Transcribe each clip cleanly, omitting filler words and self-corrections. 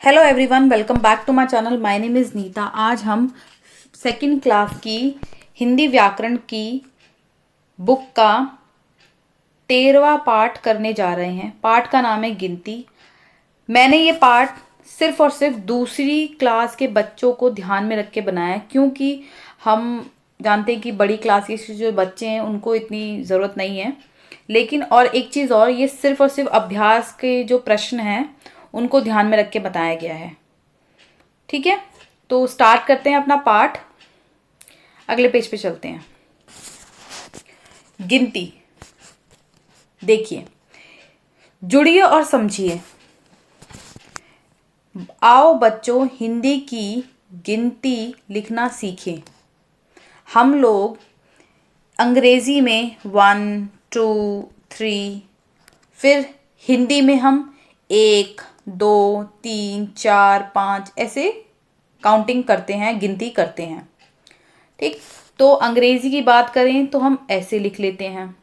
Hello everyone, welcome back to my channel. My name is Nita. आज हम second class की हिंदी व्याकरण की बुक का 13वां पाठ करने जा रहे हैं। पाठ का नाम है गिनती। मैंने ये पाठ सिर्फ और सिर्फ दूसरी क्लास के बच्चों को ध्यान में रख के बनाया है, क्योंकि हम जानते हैं कि बड़ी क्लास के जो बच्चे हैं उनको इतनी ज़रूरत नहीं है। लेकिन और एक चीज़ और, ये सिर्फ और सिर्फ अभ्यास के जो प्रश्न हैं उनको ध्यान में रख के बताया गया है। ठीक है, तो स्टार्ट करते हैं अपना पाठ। अगले पेज पे चलते हैं। गिनती देखिए, जुड़िए और समझिए। आओ बच्चों, हिंदी की गिनती लिखना सीखें। हम लोग अंग्रेजी में 1 2 3, फिर हिंदी में हम 1 2 3 4 5 ऐसे काउंटिंग करते हैं, गिनती करते हैं। ठीक, तो अंग्रेजी की बात करें तो हम ऐसे लिख लेते हैं।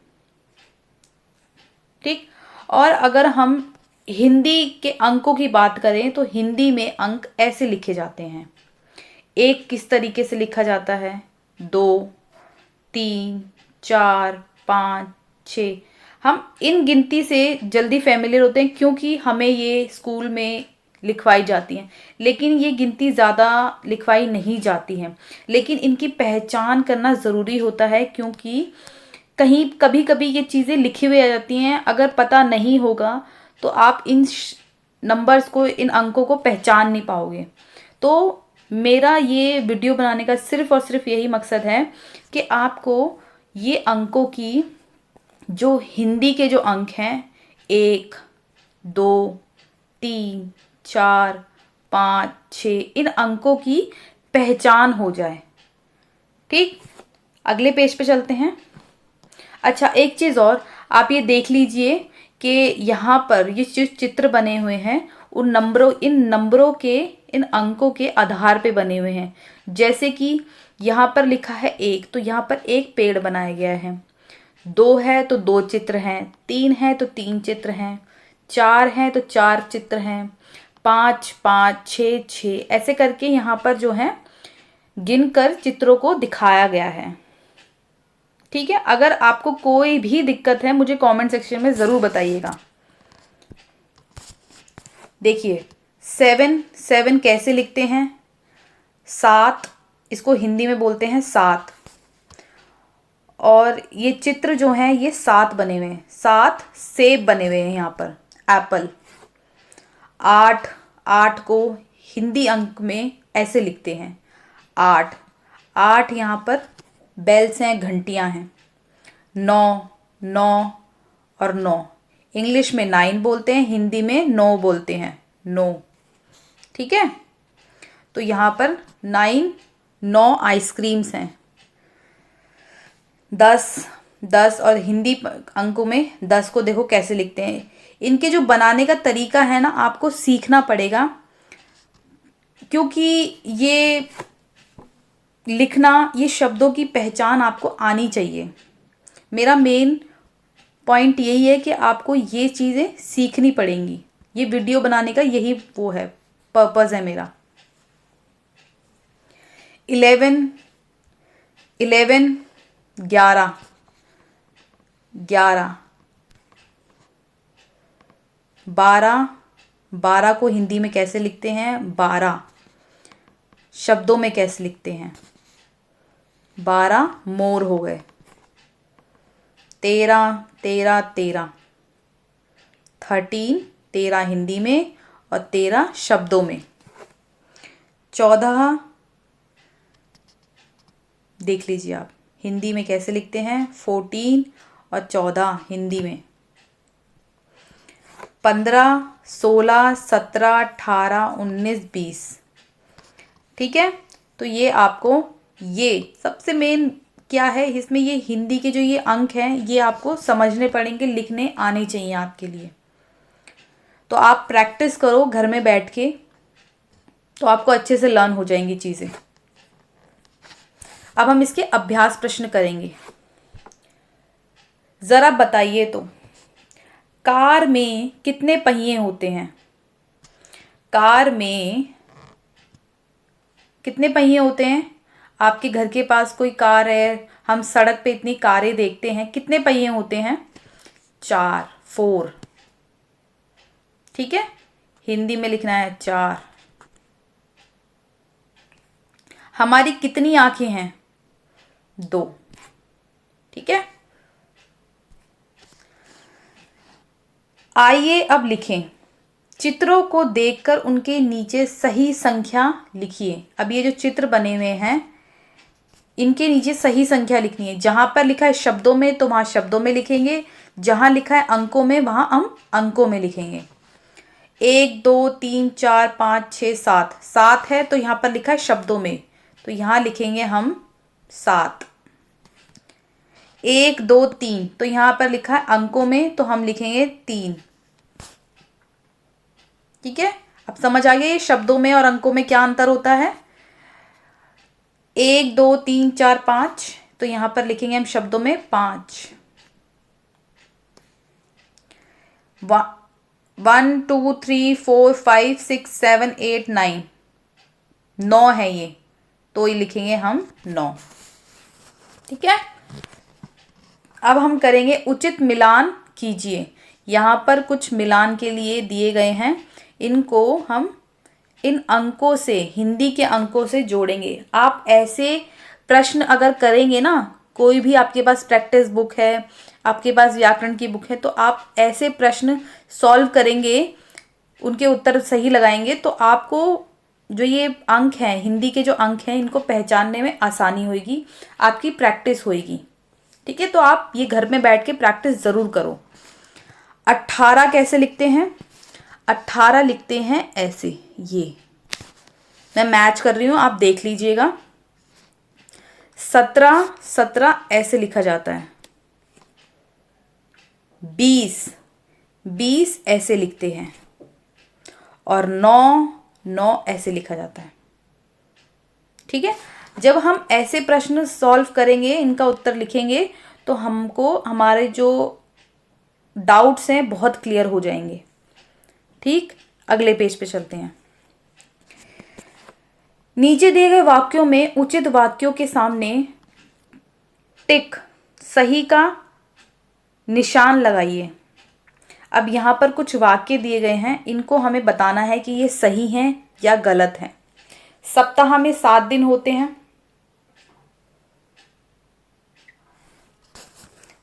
ठीक, और अगर हम हिंदी के अंकों की बात करें तो हिंदी में अंक ऐसे लिखे जाते हैं। 1 किस तरीके से लिखा जाता है, 2 3 4 5 6। हम इन गिनती से जल्दी फैमिलियर होते हैं क्योंकि हमें ये स्कूल में लिखवाई जाती हैं, लेकिन ये गिनती ज़्यादा लिखवाई नहीं जाती हैं। लेकिन इनकी पहचान करना ज़रूरी होता है, क्योंकि कहीं कभी कभी ये चीज़ें लिखी हुई आ जाती हैं। अगर पता नहीं होगा तो आप इन नंबर्स को, इन अंकों को पहचान नहीं पाओगे। तो मेरा ये वीडियो बनाने का सिर्फ और सिर्फ यही मकसद है कि आपको ये अंकों की, जो हिंदी के जो अंक हैं 1 2 3 4 5 6, इन अंकों की पहचान हो जाए। ठीक, अगले पेज पे चलते हैं। अच्छा, एक चीज़ और, आप ये देख लीजिए कि यहाँ पर ये जो चित्र बने हुए हैं इन नंबरों के, इन अंकों के आधार पे बने हुए हैं। जैसे कि यहाँ पर लिखा है 1, तो यहाँ पर एक पेड़ बनाया गया है। 2 है तो 2 चित्र हैं, 3 है तो 3 चित्र हैं, 4 है तो 4 चित्र हैं, 5 5 6 6, ऐसे करके यहाँ पर जो है गिनकर चित्रों को दिखाया गया है। ठीक है, अगर आपको कोई भी दिक्कत है मुझे कमेंट सेक्शन में ज़रूर बताइएगा। देखिए, 7 कैसे लिखते हैं, 7, इसको हिंदी में बोलते हैं 7। और ये चित्र जो हैं ये 7 बने हुए हैं, 7 सेब बने हुए हैं यहाँ पर, एप्पल। 8 को हिंदी अंक में ऐसे लिखते हैं 8 यहाँ पर बेल्स हैं, घंटियाँ हैं। 9 और 9, इंग्लिश में 9 बोलते हैं, हिंदी में 9 बोलते हैं, 9। ठीक है, तो यहाँ पर 9 आइसक्रीम्स हैं। 10 और हिंदी अंकों में 10 को देखो कैसे लिखते हैं। इनके जो बनाने का तरीका है ना, आपको सीखना पड़ेगा, क्योंकि ये लिखना, ये शब्दों की पहचान आपको आनी चाहिए। मेरा मेन पॉइंट यही है कि आपको ये चीज़ें सीखनी पड़ेंगी। ये वीडियो बनाने का यही वो है, पर्पज़ है मेरा। 11 11 12 को हिंदी में कैसे लिखते हैं, 12 शब्दों में कैसे लिखते हैं, 12 मोर हो गए। 13 13 हिंदी में और 13 शब्दों में। 14 देख लीजिए आप, हिंदी में कैसे लिखते हैं, 14 और 14 हिंदी में। 15 16 17 18 19 20। ठीक है, तो ये आपको, ये सबसे मेन क्या है इसमें, ये हिंदी के जो ये अंक हैं ये आपको समझने पड़ेंगे, लिखने आने चाहिए आपके लिए। तो आप प्रैक्टिस करो घर में बैठ के, तो आपको अच्छे से लर्न हो जाएंगी चीज़ें। अब हम इसके अभ्यास प्रश्न करेंगे। ज़रा बताइए तो, कार में कितने पहिए होते हैं? कार में कितने पहिए होते हैं? आपके घर के पास कोई कार है, हम सड़क पे इतनी कारें देखते हैं, कितने पहिए होते हैं? 4, 4। ठीक है, हिंदी में लिखना है 4। हमारी कितनी आंखें हैं? 2। ठीक है, आइए अब लिखें। चित्रों को देखकर उनके नीचे सही संख्या लिखिए। अब ये जो चित्र बने हुए हैं, इनके नीचे सही संख्या लिखनी है। जहां पर लिखा है शब्दों में तो वहां शब्दों में लिखेंगे, जहां लिखा है अंकों में वहां हम अंकों में लिखेंगे। 1 2 3 4 5 6 7, 7 है तो यहाँ पर लिखा है शब्दों में, तो यहाँ लिखेंगे हम 7। 1 2 3 तो यहाँ पर लिखा है अंकों में, तो हम लिखेंगे 3। ठीक है, अब समझ आ गया ये शब्दों में और अंकों में क्या अंतर होता है। 1 2 3 4 5 तो यहाँ पर लिखेंगे हम शब्दों में 5। 1 2 3 4 5 6 7 8 9, 9 है ये, तो ये लिखेंगे हम 9। ठीक है, अब हम करेंगे उचित मिलान कीजिए। यहाँ पर कुछ मिलान के लिए दिए गए हैं, इनको हम इन अंकों से, हिंदी के अंकों से जोड़ेंगे। आप ऐसे प्रश्न अगर करेंगे ना, कोई भी आपके पास प्रैक्टिस बुक है, आपके पास व्याकरण की बुक है, तो आप ऐसे प्रश्न सॉल्व करेंगे, उनके उत्तर सही लगाएंगे, तो आपको जो ये अंक हैं, हिंदी के जो अंक हैं, इनको पहचानने में आसानी होगी, आपकी प्रैक्टिस होगी। ठीक है, तो आप ये घर में बैठ के प्रैक्टिस ज़रूर करो। 18 कैसे लिखते हैं? 18 लिखते हैं ऐसे, ये मैं मैच कर रही हूँ, आप देख लीजिएगा। 17, 17 ऐसे लिखा जाता है। 20, 20 ऐसे लिखते हैं। और 9, 9 ऐसे लिखा जाता है। ठीक है, जब हम ऐसे प्रश्न सॉल्व करेंगे, इनका उत्तर लिखेंगे, तो हमको हमारे जो डाउट्स हैं बहुत क्लियर हो जाएंगे। ठीक, अगले पेज पे चलते हैं। नीचे दिए गए वाक्यों में उचित वाक्यों के सामने टिक, सही का निशान लगाइए। अब यहाँ पर कुछ वाक्य दिए गए हैं, इनको हमें बताना है कि ये सही हैं या गलत हैं। सप्ताह में 7 दिन होते हैं,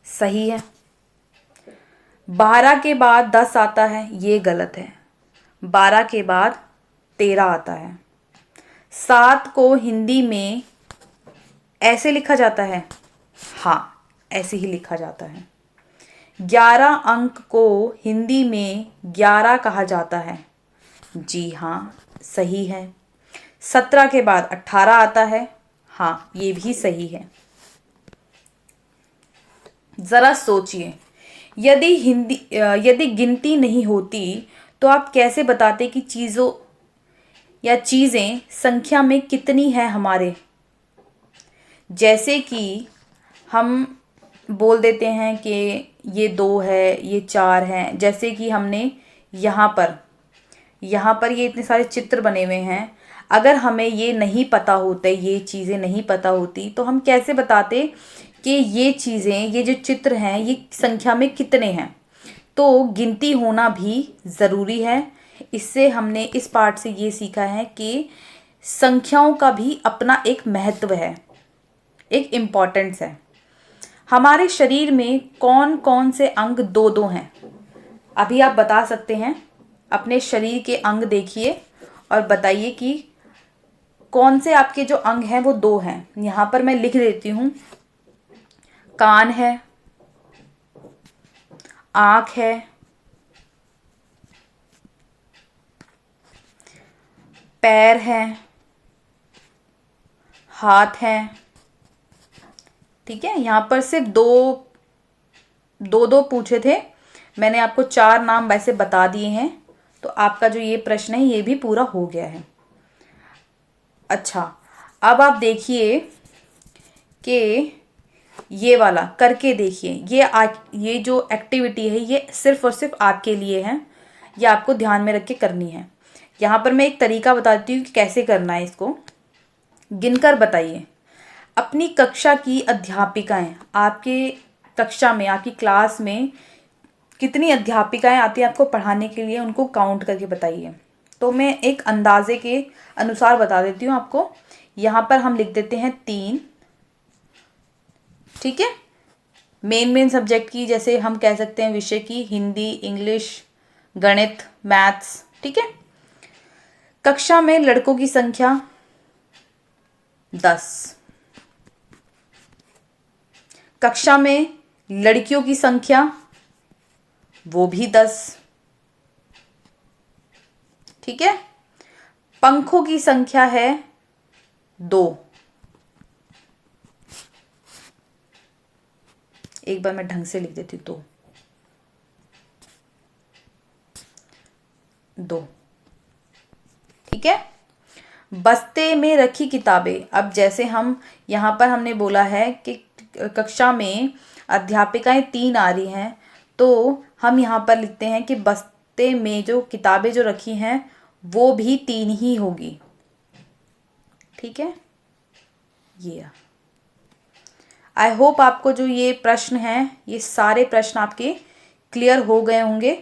सही है। 12 के बाद 10 आता है, ये गलत है। 12 के बाद 13 आता है। 7 को हिंदी में ऐसे लिखा जाता है, हाँ ऐसे ही लिखा जाता है। 11 अंक को हिंदी में 11 कहा जाता है, जी हाँ सही है। 17 के बाद 18 आता है, हाँ ये भी सही है। जरा सोचिए, यदि गिनती नहीं होती तो आप कैसे बताते कि चीज़ों या चीज़ें संख्या में कितनी है हमारे। जैसे कि हम बोल देते हैं कि ये 2 है, ये 4 है। जैसे कि हमने यहाँ पर ये इतने सारे चित्र बने हुए हैं, अगर हमें ये नहीं पता होते, ये चीज़ें नहीं पता होती, तो हम कैसे बताते कि ये चीज़ें, ये जो चित्र हैं, ये संख्या में कितने हैं। तो गिनती होना भी ज़रूरी है। इससे हमने इस पार्ट से ये सीखा है कि संख्याओं का भी अपना एक महत्व है, एक इम्पॉर्टेंस है। हमारे शरीर में कौन कौन से अंग 2-2 हैं? अभी आप बता सकते हैं, अपने शरीर के अंग देखिए और बताइए कि कौन से आपके जो अंग हैं वो 2 हैं। यहाँ पर मैं लिख देती हूँ। कान है, आँख है, पैर है, हाथ है। ठीक है, यहाँ पर सिर्फ दो पूछे थे, मैंने आपको 4 नाम वैसे बता दिए हैं, तो आपका जो ये प्रश्न है ये भी पूरा हो गया है। अच्छा, अब आप देखिए कि ये वाला करके देखिए। ये जो एक्टिविटी है ये सिर्फ और सिर्फ आपके लिए है, ये आपको ध्यान में रख के करनी है। यहाँ पर मैं एक तरीका बताती हूँ कि कैसे करना है इसको। गिनकर बताइए अपनी कक्षा की अध्यापिकाएं, आपके कक्षा में, आपकी क्लास में कितनी अध्यापिकाएं आती हैं आपको पढ़ाने के लिए, उनको काउंट करके बताइए। तो मैं एक अंदाजे के अनुसार बता देती हूँ आपको। यहाँ पर हम लिख देते हैं 3, ठीक है। मेन सब्जेक्ट की, जैसे हम कह सकते हैं विषय की, हिंदी, इंग्लिश, गणित, मैथ्स, ठीक है। कक्षा में लड़कों की संख्या 10, कक्षा में लड़कियों की संख्या वो भी 10, ठीक है। पंखों की संख्या है 2। एक बार मैं ढंग से लिख देती हूँ, 2, ठीक है। बस्ते में रखी किताबें, अब जैसे हम यहाँ पर हमने बोला है कि कक्षा में अध्यापिकाएं 3 आ रही हैं, तो हम यहाँ पर लिखते हैं कि बस्ते में जो किताबें जो रखी हैं वो भी 3 ही होगी, ठीक है। ये आई होप आपको जो ये प्रश्न हैं, ये सारे प्रश्न आपके क्लियर हो गए होंगे।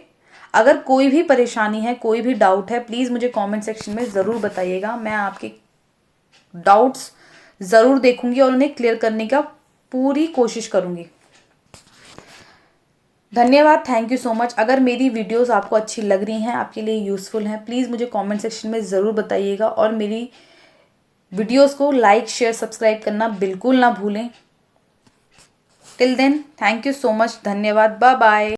अगर कोई भी परेशानी है, कोई भी डाउट है, प्लीज़ मुझे कमेंट सेक्शन में ज़रूर बताइएगा। मैं आपके डाउट्स ज़रूर देखूंगी और उन्हें क्लियर करने का पूरी कोशिश करूंगी। धन्यवाद, थैंक यू सो मच। अगर मेरी वीडियोस आपको अच्छी लग रही हैं, आपके लिए यूज़फुल हैं, प्लीज़ मुझे कमेंट सेक्शन में ज़रूर बताइएगा और मेरी वीडियोस को लाइक, शेयर, सब्सक्राइब करना बिल्कुल ना भूलें। Till then, thank you so much, धन्यवाद, बाय बाय।